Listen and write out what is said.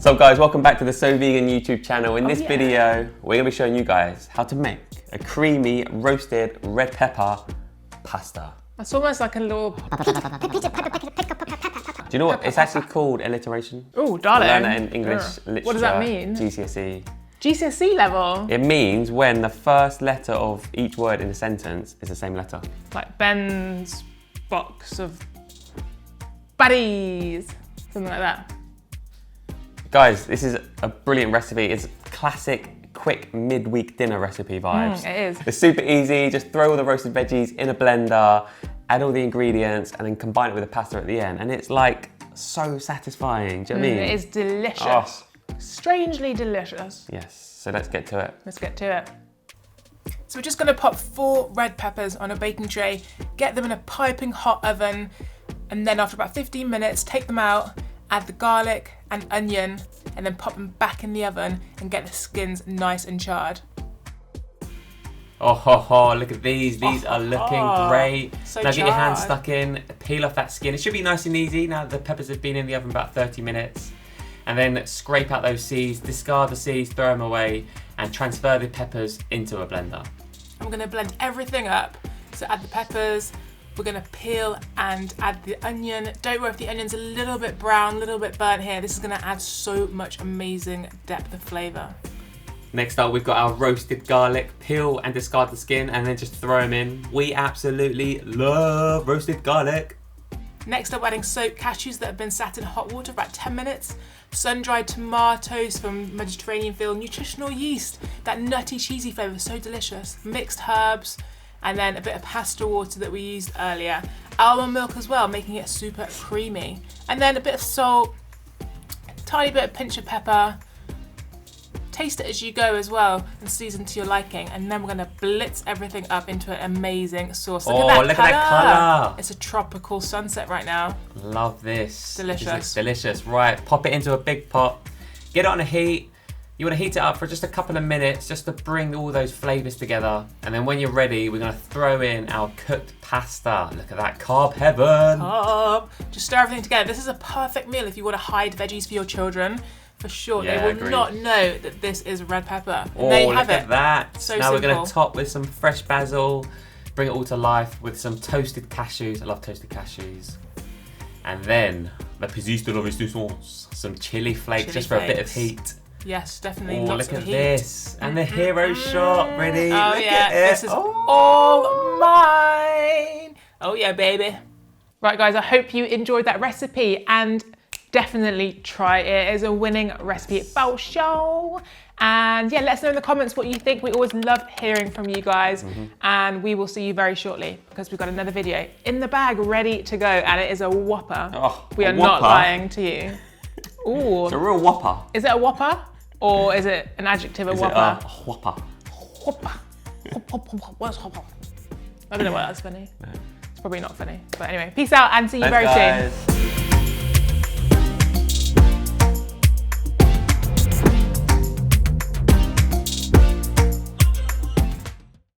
So guys, welcome back to the So Vegan YouTube channel. In this video, we're gonna be showing you guys how to make a creamy roasted red pepper pasta. It's almost like a little... Do you know what? It's actually called alliteration. Oh, darling. Learn that in English literature. What does that mean? GCSE. GCSE level? It means when the first letter of each word in a sentence is the same letter. Like Ben's box of buddies. Something like that. Guys, this is a brilliant recipe. It's classic, quick midweek dinner recipe vibes. It is. It's super easy. Just throw all the roasted veggies in a blender, add all the ingredients, and then combine it with the pasta at the end. And it's like so satisfying. Do you know what I mean? It is delicious. Oh. Strangely delicious. Yes, so let's get to it. Let's get to it. So we're just going to pop 4 red peppers on a baking tray, get them in a piping hot oven, and then after about 15 minutes, take them out, add the garlic and onion, and then pop them back in the oven and get the skins nice and charred. Oh ho ho, look at these. These are looking great. So now get your hands charred. stuck in, peel off that skin. It should be nice and easy now that the peppers have been in the oven about 30 minutes. And then scrape out those seeds, discard the seeds, throw them away, and transfer the peppers into a blender. I'm going to blend everything up. So add the peppers, we're going to peel and add the onion. Don't worry if the onion's a little bit brown, a little bit burnt here. This is going to add so much amazing depth of flavour. Next up, we've got our roasted garlic. Peel and discard the skin and then just throw them in. We absolutely love roasted garlic. Next up, adding soaked cashews that have been sat in hot water for about 10 minutes. Sun-dried tomatoes from Mediterranean field, nutritional yeast, that nutty cheesy flavour, so delicious. Mixed herbs, and then a bit of pasta water that we used earlier. Almond milk as well, making it super creamy. And then a bit of salt, tiny bit of pinch of pepper. Taste it as you go as well and season to your liking. And then we're going to blitz everything up into an amazing sauce. Look at that colour. It's a tropical sunset right now. Love this. Delicious. This looks delicious. Right, pop it into a big pot. Get it on a heat. You want to heat it up for just a couple of minutes just to bring all those flavours together. And then when you're ready, we're going to throw in our cooked pasta. Look at that, carb heaven. Just stir everything together. This is a perfect meal if you want to hide veggies for your children. For sure, Yeah, they will agreed. not know that this is red pepper. Oh, there you look have at it. that. So now we're going simple. to top with some fresh basil, bring it all to life with some toasted cashews. I love toasted cashews. And then the pièce de la résistance, some chili flakes just for a bit of heat. Yes, definitely. Oh, lots look of at heat. this. And the hero shot, ready? Oh Look yeah, at it. this is all mine. Oh yeah, baby. Right guys, I hope you enjoyed that recipe and definitely try it. It is a winning recipe for sure. And yeah, let us know in the comments what you think. We always love hearing from you guys. And we will see you very shortly because we've got another video in the bag ready to go. And it is a whopper. Oh, we a are not whopper? lying to you. Ooh. It's a real whopper. Is it a whopper? Or is it an adjective, a Is whopper? it a whopper? Whopper. What's whopper? I don't know why that's funny. No. It's probably not funny. But anyway, peace out and see you very soon. Thanks, guys.